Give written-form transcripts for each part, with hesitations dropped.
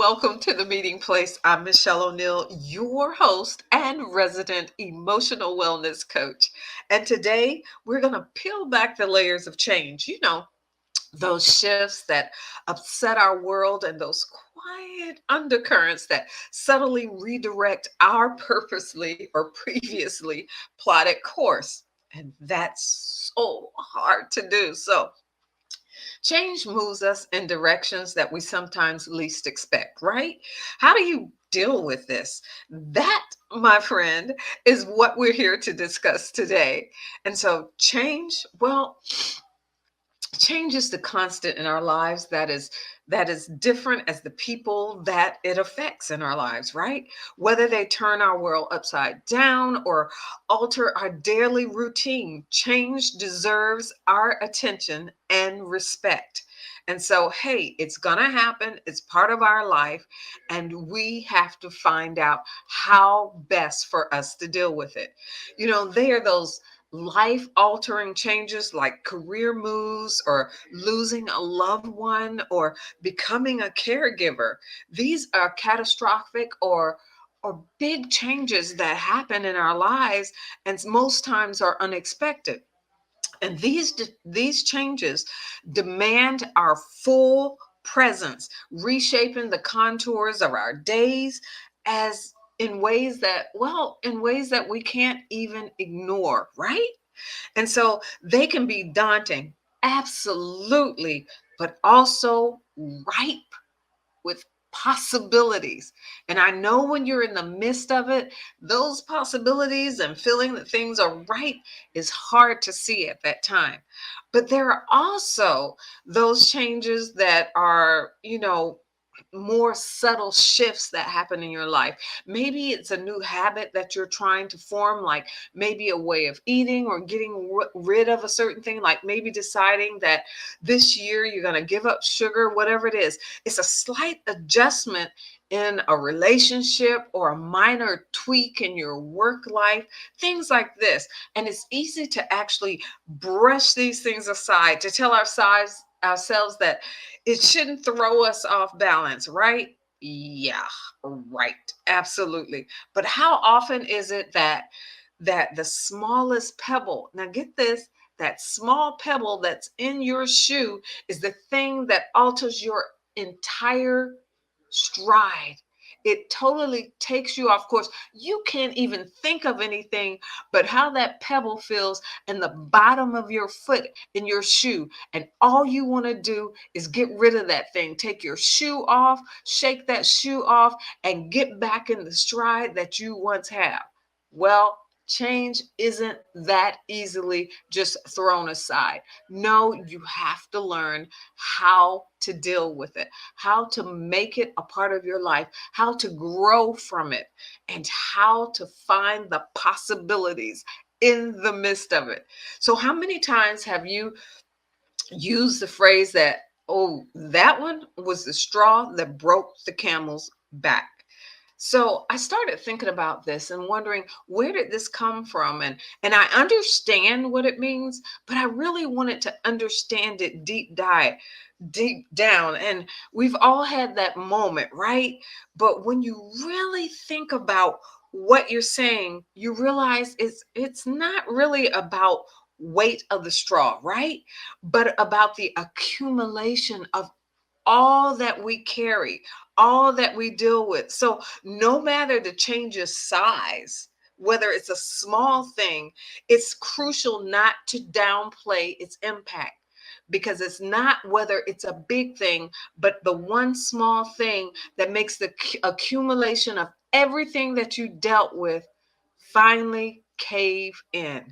welcome to the Meeting Place. I'm Michelle O'Neill, your host and resident emotional wellness coach. And today we're going to peel back the layers of change. Those shifts that upset our world and those quiet undercurrents that subtly redirect our purposely or previously plotted course. And that's so hard to do. So, change moves us in directions that we sometimes least expect, right? How do you deal with this? That, my friend, is what we're here to discuss today. And so, change is the constant in our lives that is different as the people that it affects in our lives, right? Whether they turn our world upside down or alter our daily routine, change deserves our attention and respect. And so, hey, it's gonna happen. It's part of our life, and we have to find out how best for us to deal with it. They are those life altering changes like career moves or losing a loved one or becoming a caregiver. These are catastrophic or big changes that happen in our lives and most times are unexpected. And these changes demand our full presence, reshaping the contours of our days as in ways that we can't even ignore, right? And so they can be daunting, absolutely, but also ripe with possibilities. And I know when you're in the midst of it, those possibilities and feeling that things are right is hard to see at that time. But there are also those changes that are, more subtle shifts that happen in your life. Maybe it's a new habit that you're trying to form, like maybe a way of eating or getting rid of a certain thing, like maybe deciding that this year you're going to give up sugar, whatever it is. It's a slight adjustment in a relationship or a minor tweak in your work life, things like this. And it's easy to actually brush these things aside, to tell ourselves that it shouldn't throw us off balance, right? Yeah, right. Absolutely. But how often is it that the smallest pebble, now get this, that small pebble that's in your shoe is the thing that alters your entire stride. It totally takes you off course. You can't even think of anything but how that pebble feels in the bottom of your foot in your shoe. And all you want to do is get rid of that thing. Take your shoe off, shake that shoe off, and get back in the stride that you once have. Well, change isn't that easily just thrown aside. No, you have to learn how to deal with it, how to make it a part of your life, how to grow from it, and how to find the possibilities in the midst of it. So, how many times have you used the phrase that, oh, that one was the straw that broke the camel's back? So I started thinking about this and wondering, where did this come from? And I understand what it means, but I really wanted to understand it deep down. And we've all had that moment, right? But when you really think about what you're saying, you realize it's not really about weight of the straw, right? But about the accumulation of all that we carry, all that we deal with. So no matter the change's size, whether it's a small thing, it's crucial not to downplay its impact, because it's not whether it's a big thing, but the one small thing that makes the accumulation of everything that you dealt with finally cave in.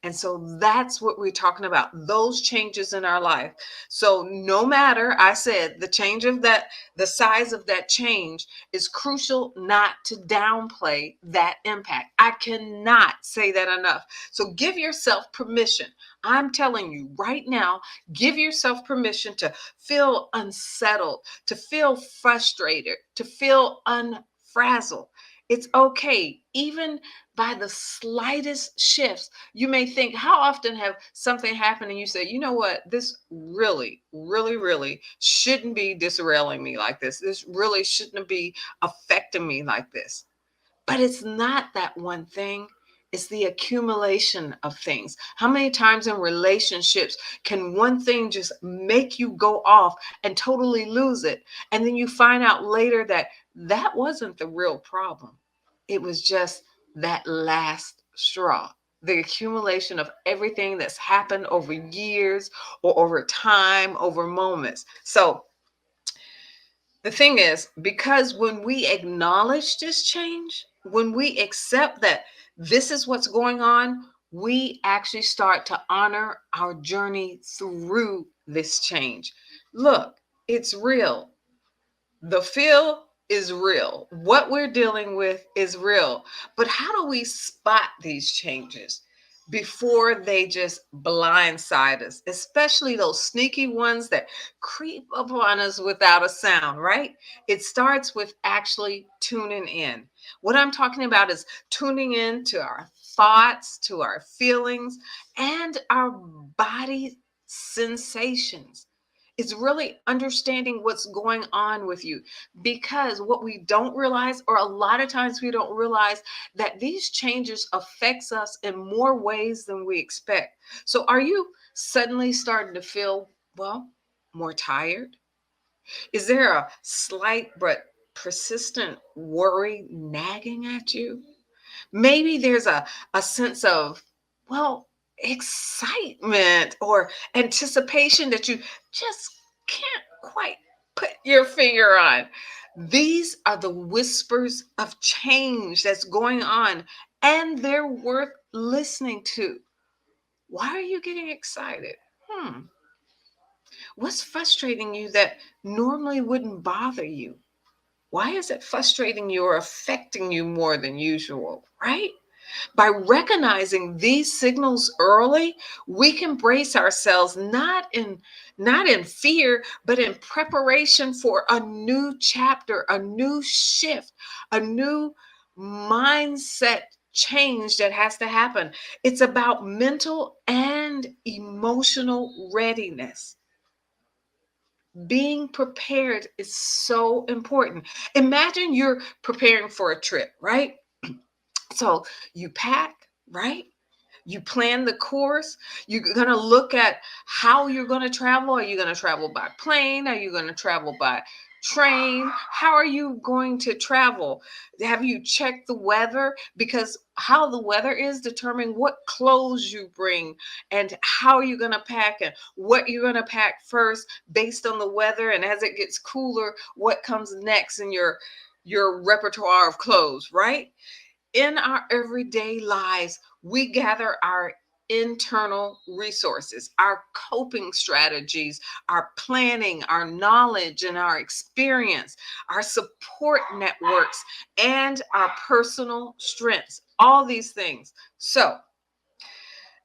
And so that's what we're talking about, those changes in our life. So no matter, I said, the size of that change is crucial not to downplay that impact. I cannot say that enough. So give yourself permission. I'm telling you right now, give yourself permission to feel unsettled, to feel frustrated, to feel unfrazzled. It's okay, even by the slightest shifts. You may think, how often have something happened and you say, you know what, this really, really, really shouldn't be disrailing me like this. This really shouldn't be affecting me like this. But it's not that one thing. It's the accumulation of things. How many times in relationships can one thing just make you go off and totally lose it? And then you find out later that that wasn't the real problem. It was just that last straw. The accumulation of everything that's happened over years or over time, over moments. So the thing is, because when we acknowledge this change, when we accept that this is what's going on, we actually start to honor our journey through this change. Look, it's real. The feel is real. What we're dealing with is real. But how do we spot these changes before they just blindside us, especially those sneaky ones that creep up on us without a sound, right? It starts with actually tuning in. What I'm talking about is tuning in to our thoughts, to our feelings, and our body sensations. It's really understanding what's going on with you, because what we don't realize, or a lot of times we don't realize, that these changes affects us in more ways than we expect. So are you suddenly starting to feel, well, more tired? Is there a slight but persistent worry nagging at you? Maybe there's a sense of, well, excitement or anticipation that you just can't quite put your finger on. These are the whispers of change that's going on, and they're worth listening to. Why are you getting excited? What's frustrating you that normally wouldn't bother you? Why is it frustrating you or affecting you more than usual, right? By recognizing these signals early, we can brace ourselves not in fear, but in preparation for a new chapter, a new shift, a new mindset change that has to happen. It's about mental and emotional readiness. Being prepared is so important. Imagine you're preparing for a trip, right? So you pack, right? You plan the course. You're going to look at how you're going to travel. Are you going to travel by plane? Are you going to travel by train? How are you going to travel? Have you checked the weather? Because how the weather is determine what clothes you bring and how you're going to pack and what you're going to pack first based on the weather. And as it gets cooler, what comes next in your repertoire of clothes, right? In our everyday lives, we gather our internal resources, our coping strategies, our planning, our knowledge, and our experience, our support networks, and our personal strengths. All these things. So,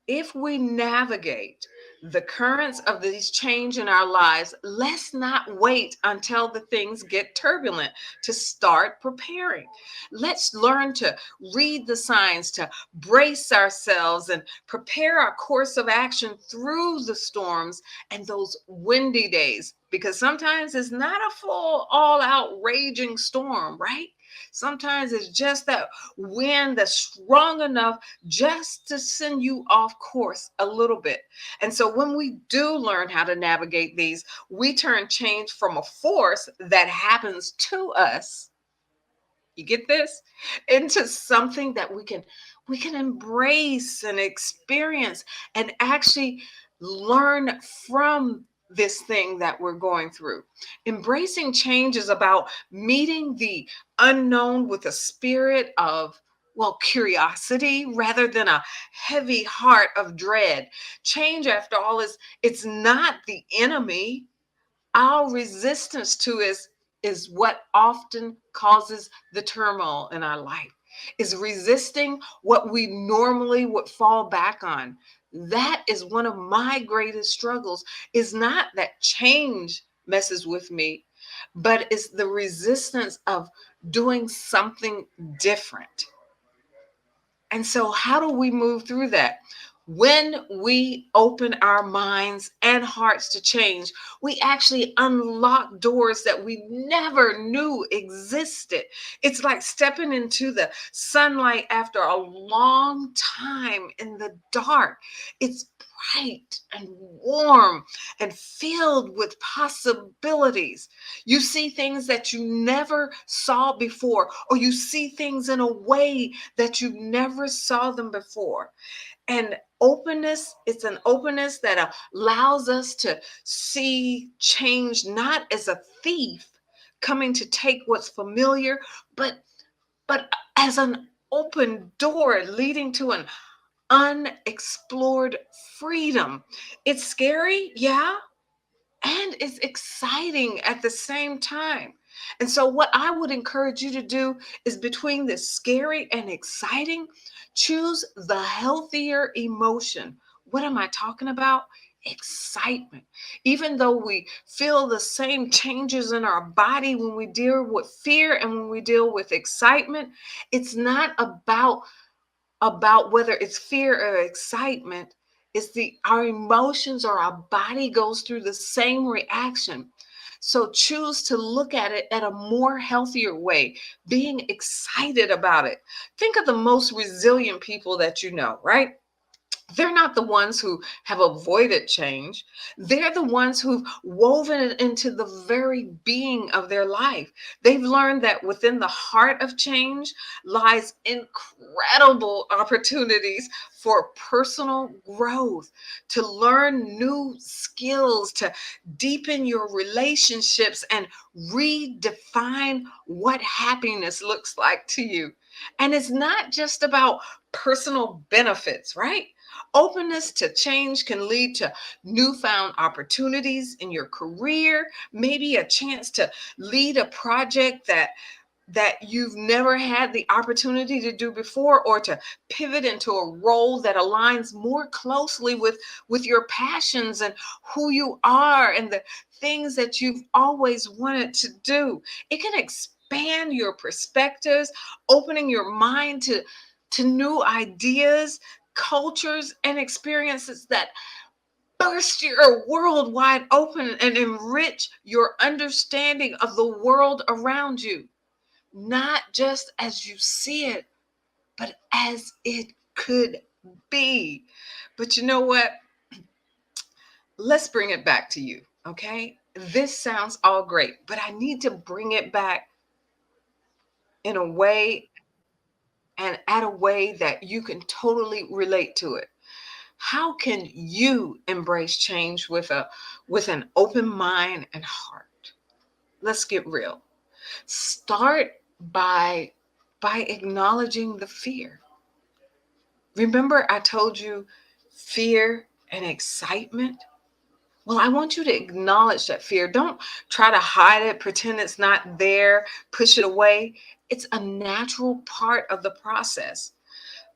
if we navigate the currents of these change in our lives, let's not wait until the things get turbulent to start preparing. Let's learn to read the signs, to brace ourselves and prepare our course of action through the storms and those windy days, because sometimes it's not a full all out raging storm, right? Sometimes it's just that wind that's strong enough just to send you off course a little bit. And so when we do learn how to navigate these, we turn change from a force that happens to us, you get this, into something that we can embrace and experience and actually learn from this thing that we're going through. Embracing change is about meeting the unknown with a spirit of, well, curiosity rather than a heavy heart of dread. Change, after all, is it's not the enemy. Our resistance to is what often causes the turmoil in our life, is resisting what we normally would fall back on. That is one of my greatest struggles, is not that change messes with me, but it's the resistance of doing something different. And so, how do we move through that? When we open our minds and hearts to change, we actually unlock doors that we never knew existed. It's like stepping into the sunlight after a long time in the dark. It's bright and warm and filled with possibilities. You see things that you never saw before, or you see things in a way that you never saw them before. And openness, it's an openness that allows us to see change not as a thief coming to take what's familiar, but as an open door leading to an unexplored freedom. It's scary, yeah, and it's exciting at the same time. And so, what I would encourage you to do is between the scary and exciting, choose the healthier emotion. What am I talking about? Excitement. Even though we feel the same changes in our body when we deal with fear and when we deal with excitement, it's not about whether it's fear or excitement. It's the our emotions or our body goes through the same reaction. So choose to look at it at a more healthier way, being excited about it. Think of the most resilient people that you know, right? They're not the ones who have avoided change. They're the ones who've woven it into the very being of their life. They've learned that within the heart of change lies incredible opportunities for personal growth, to learn new skills, to deepen your relationships, and redefine what happiness looks like to you. And it's not just about personal benefits, right? Openness to change can lead to newfound opportunities in your career, maybe a chance to lead a project that you've never had the opportunity to do before, or to pivot into a role that aligns more closely with your passions and who you are and the things that you've always wanted to do. It can expand your perspectives, opening your mind to new ideas, cultures, and experiences that burst your world wide open and enrich your understanding of the world around you, not just as you see it, but as it could be. But you know what? Let's bring it back to you, okay? This sounds all great, but I need to bring it back in a way and at a way that you can totally relate to it. How can you embrace change with an open mind and heart? Let's get real. Start by acknowledging the fear. Remember I told you fear and excitement? Well, I want you to acknowledge that fear. Don't try to hide it, pretend it's not there, push it away. It's a natural part of the process.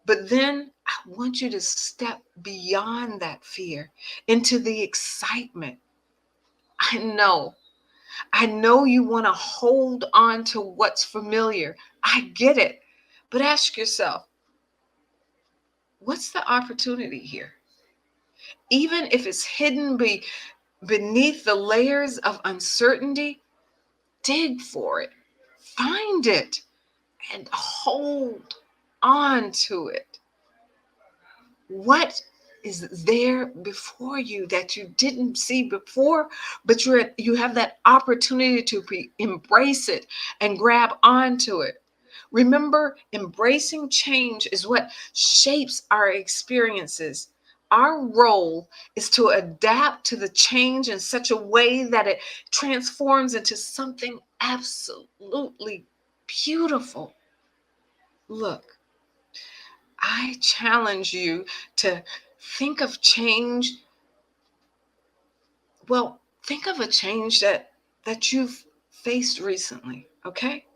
But then I want you to step beyond that fear into the excitement. I know, I know you want to hold on to what's familiar. I get it. But ask yourself, what's the opportunity here? Even if it's hidden beneath the layers of uncertainty, dig for it, find it, and hold on to it. What is there before you that you didn't see before, but you have that opportunity to embrace it and grab onto it. Remember, embracing change is what shapes our experiences. Our role is to adapt to the change in such a way that it transforms into something absolutely beautiful. Look, I challenge you to think of change. Well, think of a change that you've faced recently, okay?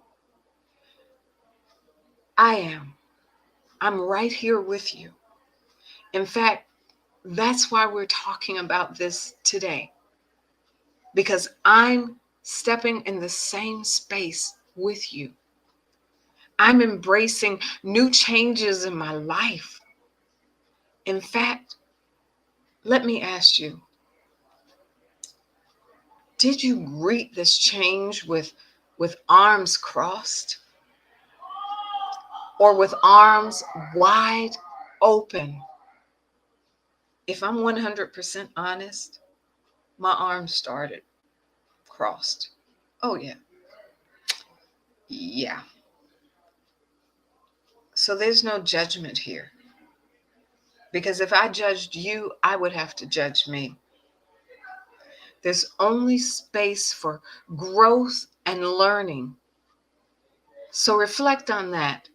I am. I'm right here with you. In fact, that's why we're talking about this today, because I'm stepping in the same space with you. I'm embracing new changes in my life. In fact, let me ask you, did you greet this change with arms crossed or with arms wide open? If I'm 100% honest, my arms started crossed. Oh, yeah. Yeah. So there's no judgment here. Because if I judged you, I would have to judge me. There's only space for growth and learning. So reflect on that.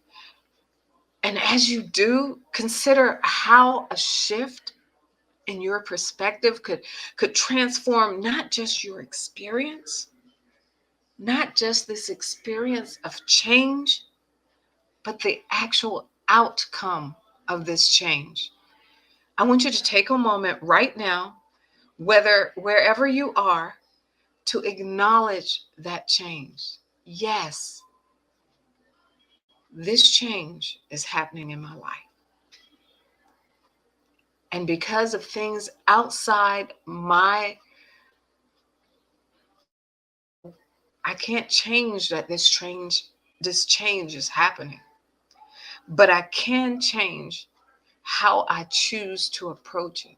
And as you do, consider how a shift in your perspective could transform not just your experience, not just this experience of change, but the actual outcome of this change. I want you to take a moment right now, wherever you are, to acknowledge that change. Yes, this change is happening in my life. And because of things outside I can't change that this change is happening. But I can change how I choose to approach it.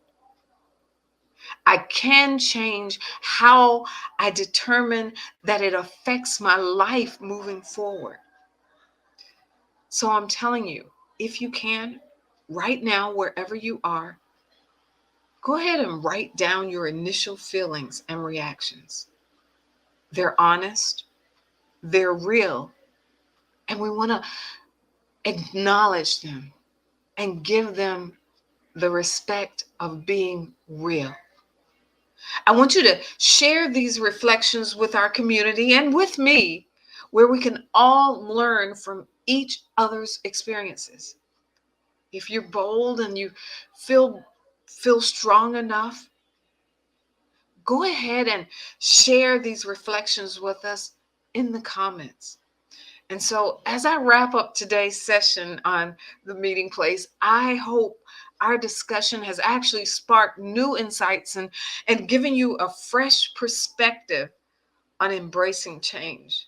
I can change how I determine that it affects my life moving forward. So I'm telling you, if you can, right now, wherever you are, go ahead and write down your initial feelings and reactions. They're honest, they're real, and we want to acknowledge them and give them the respect of being real. I want you to share these reflections with our community and with me, where we can all learn from each other's experiences. If you're bold and you feel strong enough, go ahead and share these reflections with us in the comments. And so, as I wrap up today's session on the meeting place, I hope our discussion has actually sparked new insights and given you a fresh perspective on embracing change.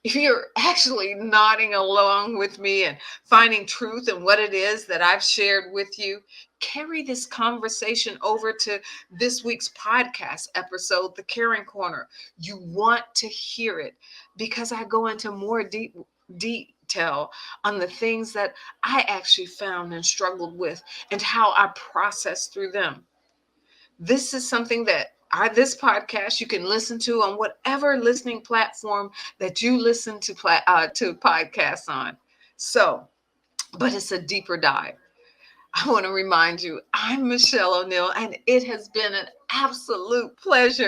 If you're actually nodding along with me and finding truth in what it is that I've shared with you, carry this conversation over to this week's podcast episode, The Caring Corner. You want to hear it because I go into more detail on the things that I actually found and struggled with and how I processed through them. This is something that this podcast you can listen to on whatever listening platform that you listen to podcasts on. So, but it's a deeper dive. I want to remind you, I'm Michelle O'Neill, and it has been an absolute pleasure